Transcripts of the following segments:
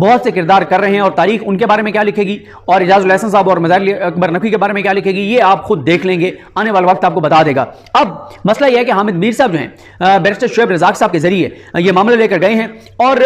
بہت سے کردار کر رہے ہیں، اور تاریخ ان کے بارے میں کیا لکھے گی اور اعجاز الحسن صاحب اور مظاہر اکبر نقوی کے بارے میں کیا لکھے گی یہ آپ خود دیکھ لیں گے، آنے والا وقت آپ کو بتا دے گا۔ اب مسئلہ یہ ہے کہ حامد میر صاحب جو ہیں بیرسٹر شعیب رزاق صاحب کے ذریعے یہ معاملہ لے کر گئے ہیں، اور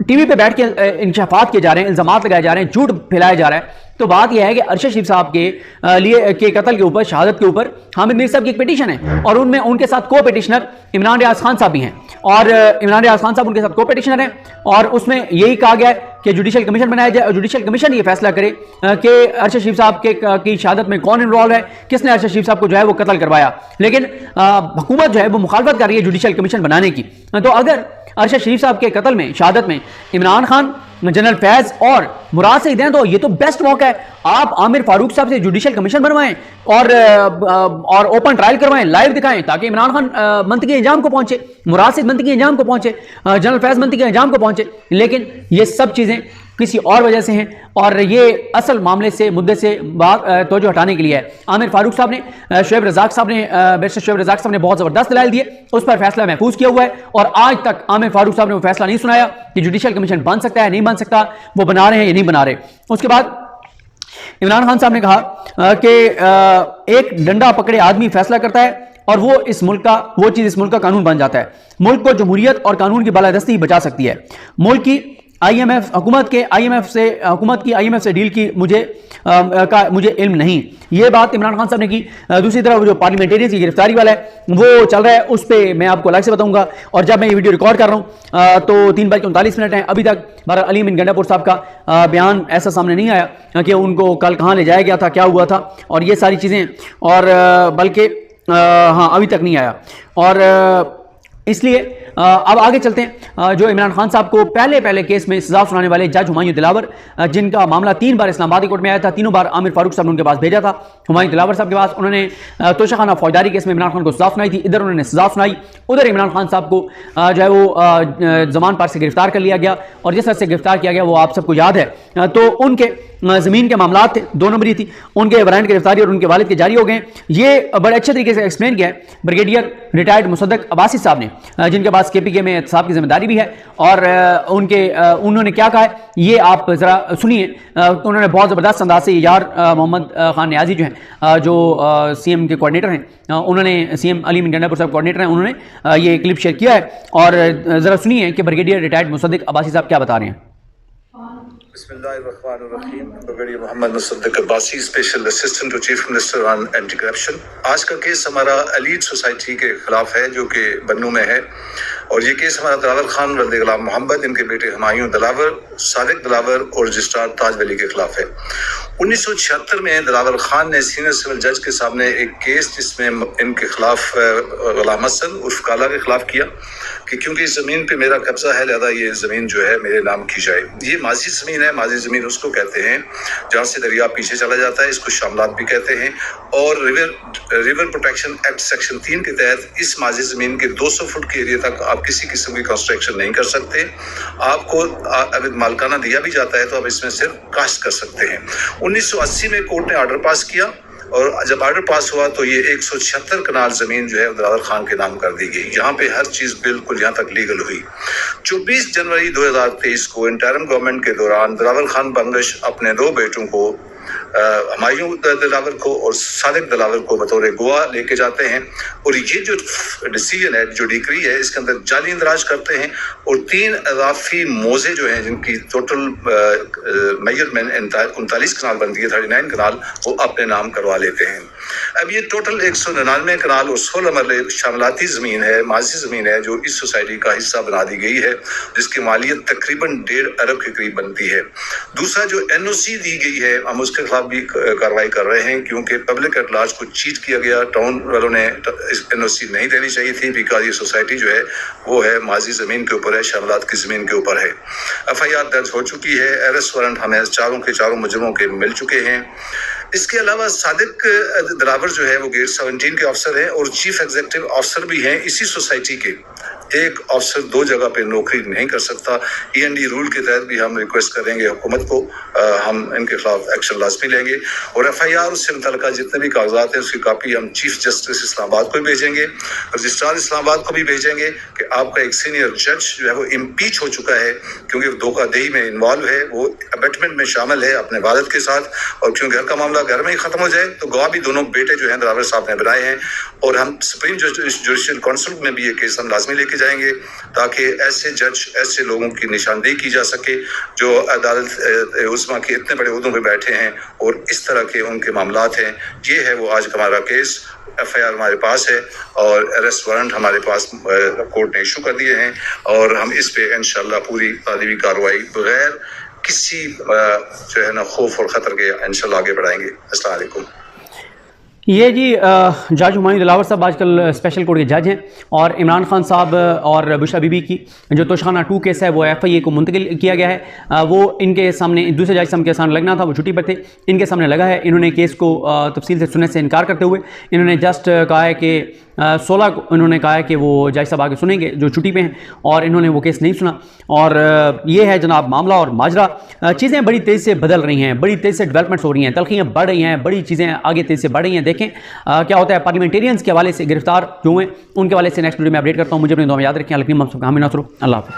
ٹی وی پہ بیٹھ کے انکشافات کیے جا رہے ہیں، الزامات لگائے جا رہے ہیں، جھوٹ پھیلایا جا رہا ہے۔ تو بات یہ ہے کہ ارشد شریف صاحب کے قتل کے اوپر، شہادت کے اوپر حامد میر صاحب کی ایک پیٹیشن ہے، اور ان میں ان کے ساتھ کو پیٹیشنر عمران ریاض خان صاحب بھی ہیں، اور عمران ریاض خان صاحب ان کے ساتھ کو پیٹیشنر ہیں، اور اس میں یہی کہا گیا ہے کہ جوڈیشل کمیشن بنایا جائے، اور جوڈیشل کمیشن یہ فیصلہ کرے کہ ارشد شریف صاحب کی شہادت میں کون انوالو ہے، کس نے ارشد شریف صاحب کو جو ہے وہ قتل کروایا۔ لیکن حکومت جو ہے وہ مخالفت کر رہی ہے جوڈیشل کمیشن بنانے کی۔ تو اگر ارشد شریف صاحب کے قتل میں، شہادت میں عمران خان، جنرل فیض اور مراد سعید ہیں، تو یہ تو بیسٹ موقع ہے، آپ عامر فاروق صاحب سے جوڈیشل کمیشن بنوائیں اور اوپن ٹرائل کروائیں، لائیو دکھائیں، تاکہ عمران خان منطقی انجام کو پہنچے، مراد سعید منطقی انجام کو پہنچے، جنرل فیض منطقی انجام کو پہنچے۔ لیکن یہ سب چیزیں کسی اور وجہ سے ہیں، اور یہ اصل معاملے سے، مدعے سے توجہ ہٹانے کے لیے ہے۔ عامر فاروق صاحب نے، شعیب رزاق صاحب نے، بیرسٹر شعیب رزاق صاحب نے بہت زبردست دلائل دیے، اس پر فیصلہ محفوظ کیا ہوا ہے، اور آج تک عامر فاروق صاحب نے وہ فیصلہ نہیں سنایا کہ جوڈیشل کمیشن بن سکتا ہے نہیں بن سکتا، وہ بنا رہے ہیں یا نہیں بنا رہے۔ اس کے بعد عمران خان صاحب نے کہا کہ ایک ڈنڈا پکڑے آدمی فیصلہ کرتا ہے، اور وہ اس ملک کا قانون بن جاتا ہے۔ ملک کو جمہوریت اور قانون کی بالادستی بچا سکتی ہے۔ ملک کی حکومت کی آئی ایم ایف سے ڈیل کی مجھے علم نہیں، یہ بات عمران خان صاحب نے کی۔ دوسری طرف جو پارلیمنٹیرین کی گرفتاری والا ہے وہ چل رہا ہے، اس پہ میں آپ کو الگ سے بتاؤں گا، اور جب میں یہ ویڈیو ریکارڈ کر رہا ہوں تو 3:39 ہیں، ابھی تک بہرحال علیم بن گنڈا پور صاحب کا بیان ایسا سامنے نہیں آیا کہ ان کو کل کہاں لے جایا گیا تھا، کیا ہوا تھا، اور یہ ساری چیزیں، اور بلکہ ہاں ابھی تک نہیں آیا۔ اور اس لیے اب آگے چلتے ہیں۔ جو عمران خان صاحب کو پہلے کیس میں سزا سنانے والے جج ہمایوں دلاور، جن کا معاملہ 3 بار اسلام آبادی کورٹ میں آیا تھا، تینوں بار عامر فاروق صاحب نے ان کے پاس بھیجا تھا، ہمایوں دلاور صاحب کے پاس، انہوں نے توشہ خانہ فوجداری کیس میں عمران خان کو سزا سنائی تھی، ادھر انہوں نے سزا سنائی، ادھر عمران خان صاحب کو جو ہے وہ زمان پار سے گرفتار کر لیا گیا، اور جس طرح سے گرفتار کیا گیا وہ آپ سب کو یاد ہے۔ تو ان کے زمین کے معاملات تھے، 2 نمبری تھی، ان کے وارنٹ کی گرفتاری اور ان کے والد کے جاری ہو گئے۔ یہ بڑے اچھے طریقے سے ایکسپلین کیا ہے بریگیڈیئر ریٹائرڈ مصدق عباسی صاحب نے، جن کے پاس کے پی کے میں احتساب کی ذمہ داری بھی ہے، اور انہوں نے کیا کہا ہے یہ آپ ذرا سنیے۔ انہوں نے بہت زبردست انداز سے یار محمد خان نیازی جو ہیں، جو سی ایم کے کوارڈینیٹر ہیں، انہوں نے سی ایم علی بن گنڈا پور صاحب کوارڈینیٹر ہیں، انہوں نے یہ کلپ شیئر کیا ہے، اور ذرا سنیے کہ بریگیڈیئر ریٹائرڈ مصدق عباسی صاحب کیا بتا رہے ہیں۔ بسم اللہ الرحمن الرحیم۔ Brigadier Muhammad Musaddiq Abbasi, special assistant to chief minister on anti corruption. آج کا کیس ہمارا ایلیٹ سوسائٹی کے خلاف ہے جو کہ بنو میں ہے، اور یہ کیس ہمارا دلاور خان ولد غلام محمد، ان کے بیٹے ہمایوں دلاور، صادق دلاور اور رجسٹرار تاج ولی کے خلاف ہے۔ 1976 میں دلاور خان نے سینئر سول جج کے سامنے ایک کیس جس میں ان کے خلاف غلام حسن عرف کالا کے خلاف کیا کہ کیونکہ اس زمین پہ میرا قبضہ ہے لہذا یہ زمین جو ہے میرے نام کی جائے۔ یہ ماضی زمین ہے، ماضی زمین اس کو کہتے ہیں جہاں سے دریا پیچھے چلا جاتا ہے، اس کو شاملات بھی کہتے ہیں، اور ریور پروٹیکشن ایکٹ سیکشن 3 کے تحت اس ماضی زمین کے 200 فٹ کے ایریا تک آپ کسی قسم کی کنسٹرکشن نہیں کر سکتے۔ آپ کو اگر مالکانہ دیا بھی جاتا ہے تو آپ اس میں صرف کاشت کر سکتے ہیں۔ 1980 میں کورٹ نے آرڈر پاس کیا، اور جب آرڈر پاس ہوا تو یہ 176 کنال زمین جو ہے دلاور خان کے نام کر دی گئی۔ یہاں پہ ہر چیز بالکل یہاں تک لیگل ہوئی۔ 24 جنوری 2023 کو انٹرم گورنمنٹ کے دوران دلاور خان بنگش اپنے 2 بیٹوں کو، ہمایوں دلاور کو اور صادق دلاور کو بطور گواہ لے کے جاتے ہیں، اور یہ جو ڈیسیژن ہے، جو ڈیکری ہے، اس کے اندر جعلی اندراج کرتے ہیں، اور 3 اضافی موزے جو ہیں جن کی ٹوٹل میجرمنٹ 39 کنال بنتی ہے، 39 کنال، وہ اپنے نام کروا لیتے ہیں۔ اب یہ ٹوٹل 199 کنال اور 16 مرلے شاملاتی زمین ہے، ماضی زمین ہے، جو اس سوسائٹی کا حصہ بنا دی گئی ہے، جس کی مالیت تقریباً 1.5 ارب کے قریب بنتی ہے۔ دوسرا جو این او سی دی گئی ہے، ہم اس کے خلاف بھی کارروائی کر رہے ہیں، کیونکہ پبلک ایٹ لارج کو چیٹ کیا گیا، ٹاؤن والوں نے این او سی نہیں دینی چاہیے تھی، بیکاز یہ سوسائٹی جو ہے وہ ہے ماضی زمین کے اوپر ہے، شاملات کی زمین کے اوپر ہے۔ ایف آئی آر درج ہو چکی ہے، ایرسٹ وارنٹ ہمیں چاروں کے چاروں مجرموں کے مل چکے ہیں۔ اس کے علاوہ صادق دلاور جو ہے وہ گیٹ 17 کے افسر ہیں اور چیف ایگزیکٹو افسر بھی ہیں اسی سوسائٹی کے. ایک افسر 2 جگہ پہ نوکری نہیں کر سکتا. END رول کے تحت بھی ہم ریکویسٹ کریں گے حکومت کو, ہم ان کے خلاف ایکشن لازمی لیں گے. اور FIR اس سے متعلقہ جتنے بھی کاغذات ہیں اس کی کاپی ہم چیف جسٹس اسلام آباد کو بھی بھیجیں گے, رجسٹرار اسلام آباد کو بھی بھیجیں گے کہ آپ کا ایک سینئر جج جو ہے وہ امپیچ ہو چکا ہے کیونکہ دھوکہ دہی میں انوالو ہے, وہ ابیٹمنٹ میں شامل ہے اپنے والد کے ساتھ, اور کیونکہ گھر کا معاملہ گھر میں ہی ختم ہو جائے تو گواہ بھی دونوں بیٹے جو ہیں دلاور صاحب نے بنائے ہیں. اور ہم سپریم جوڈیشل کونسل میں بھی یہ کیس ہم لازمی لے کے جائیں گے تاکہ ایسے جج ایسے لوگوں کی نشاندہی کی جا سکے جو عدالت عظمیٰ کے اتنے بڑے عہدوں پہ بیٹھے ہیں اور اس طرح کے ان کے معاملات ہیں. یہ ہے وہ آج ہمارا کیس. FIR ہمارے پاس ہے اور اریسٹ وارنٹ ہمارے پاس کورٹ نے ایشو کر دیے ہیں, اور ہم اس پہ انشاءاللہ پوری تعلیمی کارروائی بغیر کسی جو ہے نا خوف اور خطر کے انشاءاللہ آگے بڑھائیں گے. السلام علیکم. یہ جی جج ہمایوں دلاور صاحب آج کل اسپیشل کورٹ کے جج ہیں, اور عمران خان صاحب اور بشرا بی بی کی جو توشخانہ 2 کیس ہے وہ FIA کو منتقل کیا گیا ہے. وہ ان کے سامنے دوسرے جج صاحب کے سامنے لگنا تھا, وہ چھٹی پر تھے, ان کے سامنے لگا ہے. انہوں نے کیس کو تفصیل سے سننے سے انکار کرتے ہوئے انہوں نے جسٹ کہا ہے کہ 16 کو انہوں نے کہا ہے کہ وہ جج صاحب آگے سنیں گے جو چھٹی پہ ہیں, اور انہوں نے وہ کیس نہیں سنا. اور یہ ہے جناب معاملہ اور ماجرا. چیزیں بڑی تیز سے بدل رہی ہیں, بڑی تیز سے ڈیولپمنٹس ہو رہی ہیں, تلخیاں بڑھ رہی ہیں, بڑی چیزیں آگے تیز سے بڑھ رہی ہیں. دیکھیں کیا ہوتا ہے پارلیمنٹیرینز کے حوالے سے گرفتار جو ہوئے ان کے حوالے سے نیکسٹ ویڈیو میں اپڈیٹ کرتا ہوں. مجھے اپنی دعا میں یاد رکھیں. اللہ حافظ. اللہ حافظ.